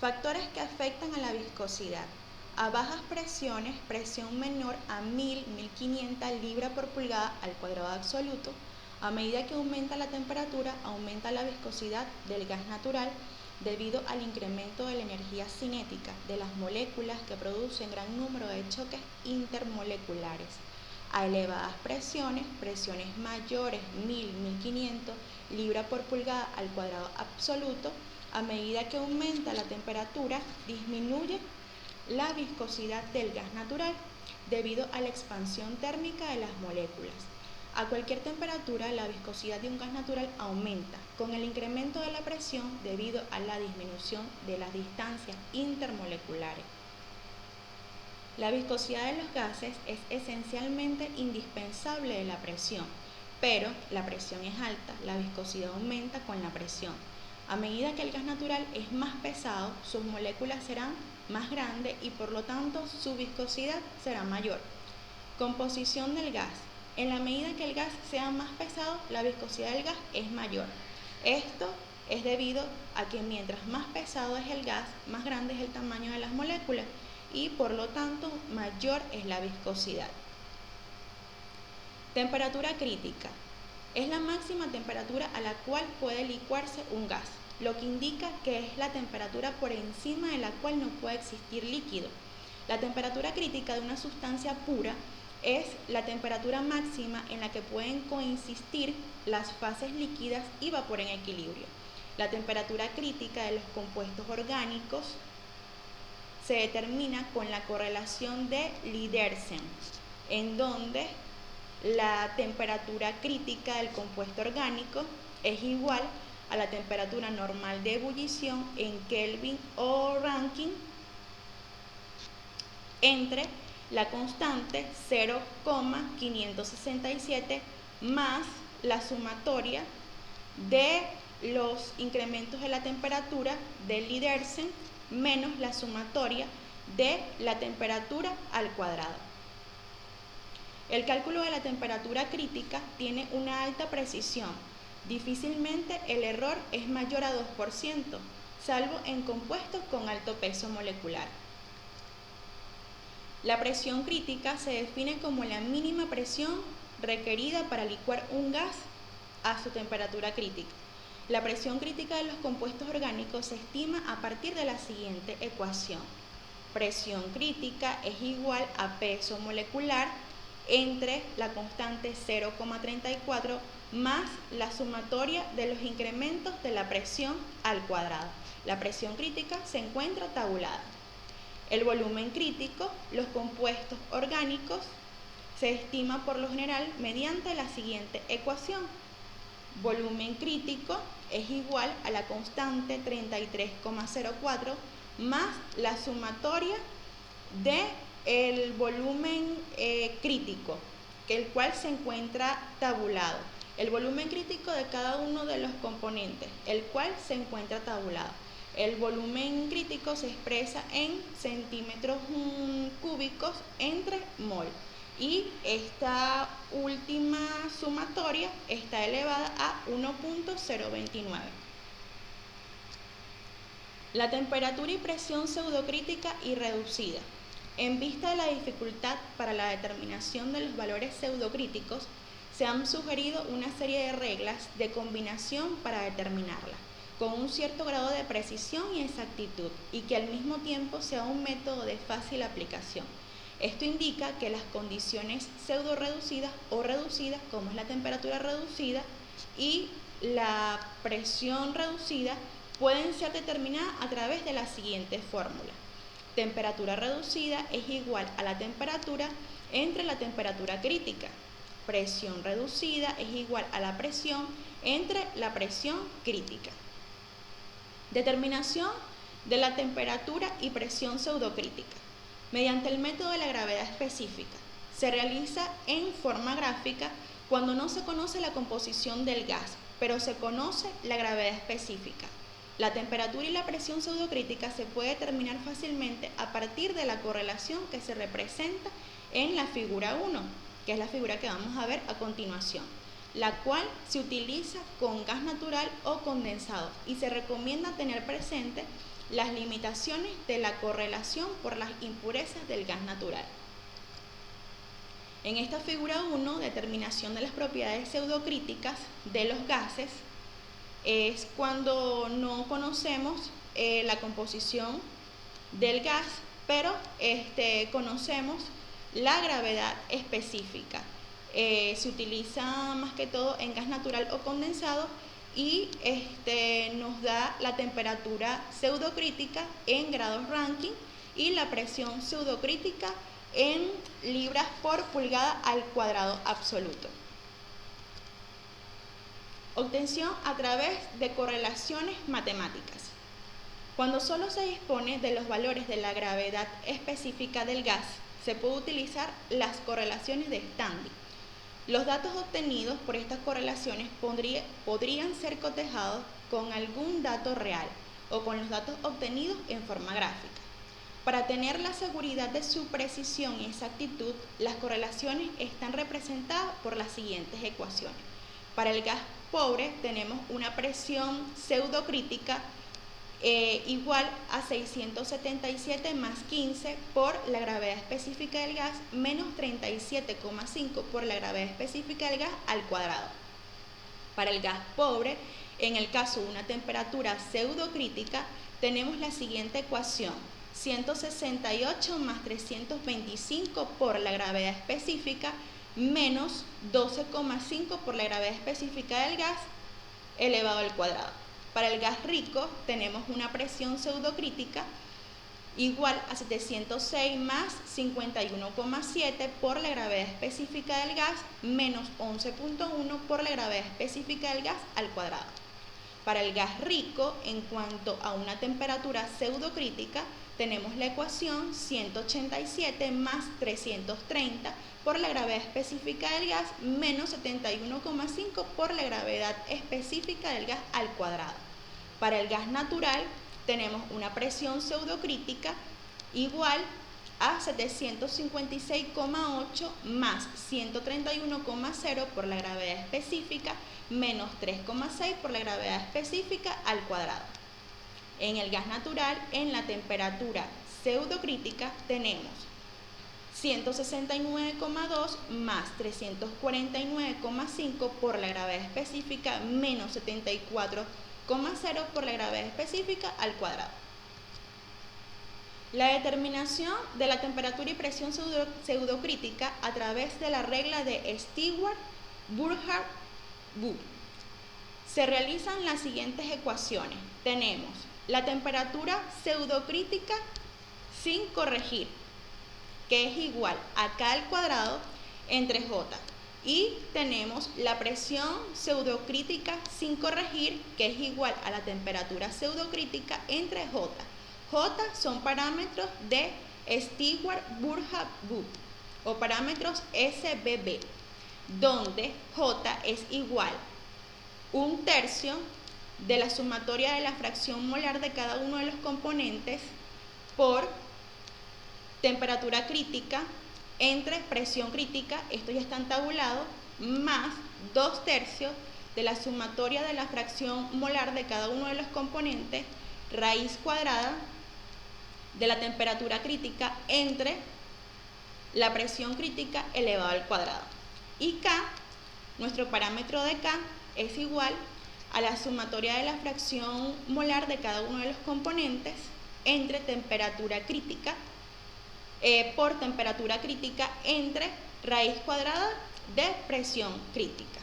Factores que afectan a la viscosidad. A bajas presiones, presión menor a 1000-1500 libras por pulgada al cuadrado absoluto. A medida que aumenta la temperatura, aumenta la viscosidad del gas natural debido al incremento de la energía cinética de las moléculas que producen gran número de choques intermoleculares. A elevadas presiones, presiones mayores 1000-1500 libras por pulgada al cuadrado absoluto, a medida que aumenta la temperatura, disminuye la viscosidad del gas natural debido a la expansión térmica de las moléculas. A cualquier temperatura, la viscosidad de un gas natural aumenta con el incremento de la presión debido a la disminución de las distancias intermoleculares. La viscosidad de los gases es esencialmente indispensable de la presión, pero la presión es alta, la viscosidad aumenta con la presión. A medida que el gas natural es más pesado, sus moléculas serán más grandes y por lo tanto su viscosidad será mayor. Composición del gas. En la medida que el gas sea más pesado, la viscosidad del gas es mayor. Esto es debido a que mientras más pesado es el gas, más grande es el tamaño de las moléculas y por lo tanto mayor es la viscosidad. Temperatura crítica. Es la máxima temperatura a la cual puede licuarse un gas, lo que indica que es la temperatura por encima de la cual no puede existir líquido. La temperatura crítica de una sustancia pura es la temperatura máxima en la que pueden coexistir las fases líquidas y vapor en equilibrio. La temperatura crítica de los compuestos orgánicos se determina con la correlación de Lydersen, en donde la temperatura crítica del compuesto orgánico es igual a la temperatura normal de ebullición en Kelvin o Rankine entre la constante 0,567 más la sumatoria de los incrementos de la temperatura del Lydersen menos la sumatoria de la temperatura al cuadrado. El cálculo de la temperatura crítica tiene una alta precisión. Difícilmente el error es mayor a 2%, salvo en compuestos con alto peso molecular. La presión crítica se define como la mínima presión requerida para licuar un gas a su temperatura crítica. La presión crítica de los compuestos orgánicos se estima a partir de la siguiente ecuación. Presión crítica es igual a peso molecular entre la constante 0,34 más la sumatoria de los incrementos de la presión al cuadrado. La presión crítica se encuentra tabulada. El volumen crítico, los compuestos orgánicos, se estima por lo general mediante la siguiente ecuación. Volumen crítico es igual a la constante 33,04 más la sumatoria del volumen crítico, el cual se encuentra tabulado. El volumen crítico de cada uno de los componentes, el cual se encuentra tabulado. El volumen crítico se expresa en centímetros cúbicos entre mol. Y esta última sumatoria está elevada a 1.029. La temperatura y presión pseudocrítica y reducida. En vista de la dificultad para la determinación de los valores pseudocríticos, se han sugerido una serie de reglas de combinación para determinarla, con un cierto grado de precisión y exactitud, y que al mismo tiempo sea un método de fácil aplicación. Esto indica que las condiciones pseudo reducidas o reducidas, como es la temperatura reducida y la presión reducida, pueden ser determinadas a través de la siguiente fórmula. Temperatura reducida es igual a la temperatura entre la temperatura crítica. Presión reducida es igual a la presión entre la presión crítica. Determinación de la temperatura y presión pseudocrítica. Mediante el método de la gravedad específica. Se realiza en forma gráfica cuando no se conoce la composición del gas, pero se conoce la gravedad específica. La temperatura y la presión pseudocrítica se puede determinar fácilmente a partir de la correlación que se representa en la figura 1, que es la figura que vamos a ver a continuación. la cual se utiliza con gas natural o condensado y se recomienda tener presente las limitaciones de la correlación por las impurezas del gas natural. En esta figura 1, determinación de las propiedades pseudocríticas de los gases, es cuando no conocemos la composición del gas, pero conocemos la gravedad específica. Se utiliza más que todo en gas natural o condensado y nos da la temperatura pseudocrítica en grados Rankine y la presión pseudocrítica en libras por pulgada al cuadrado absoluto. Obtención a través de correlaciones matemáticas. Cuando solo se dispone de los valores de la gravedad específica del gas, se puede utilizar las correlaciones de Standing. Los datos obtenidos por estas correlaciones podrían ser cotejados con algún dato real o con los datos obtenidos en forma gráfica. Para tener la seguridad de su precisión y exactitud, las correlaciones están representadas por las siguientes ecuaciones. Para el gas pobre tenemos una presión pseudocrítica igual a 677 más 15 por la gravedad específica del gas menos 37,5 por la gravedad específica del gas al cuadrado. Para el gas pobre, en el caso de una temperatura pseudocrítica, tenemos la siguiente ecuación: 168 más 325 por la gravedad específica menos 12,5 por la gravedad específica del gas elevado al cuadrado. Para el gas rico tenemos una presión pseudocrítica igual a 706 más 51,7 por la gravedad específica del gas menos 11,1 por la gravedad específica del gas al cuadrado. Para el gas rico, en cuanto a una temperatura pseudocrítica, tenemos la ecuación 187 más 330 por la gravedad específica del gas menos 71,5 por la gravedad específica del gas al cuadrado. Para el gas natural tenemos una presión pseudocrítica igual a 756,8 más 131,0 por la gravedad específica menos 3,6 por la gravedad específica al cuadrado. En el gas natural, en la temperatura pseudocrítica, tenemos 169,2 más 349,5 por la gravedad específica menos 74,0 por la gravedad específica al cuadrado. La determinación de la temperatura y presión pseudocrítica a través de la regla de Stewart-Burkhard-Wu. Se realizan las siguientes ecuaciones. Tenemos la temperatura pseudocrítica sin corregir, que es igual a K al cuadrado entre J. Y tenemos la presión pseudocrítica sin corregir, que es igual a la temperatura pseudocrítica entre J. J son parámetros de Stewart-Burkhard-Wu o parámetros SBB, donde J es igual a 1/3 de la sumatoria de la fracción molar de cada uno de los componentes por temperatura crítica entre presión crítica, esto ya está tabulado, más 2/3 de la sumatoria de la fracción molar de cada uno de los componentes, raíz cuadrada de la temperatura crítica entre la presión crítica elevado al cuadrado. Y K, nuestro parámetro de K, es igual a la sumatoria de la fracción molar de cada uno de los componentes entre temperatura crítica por temperatura crítica entre raíz cuadrada de presión crítica.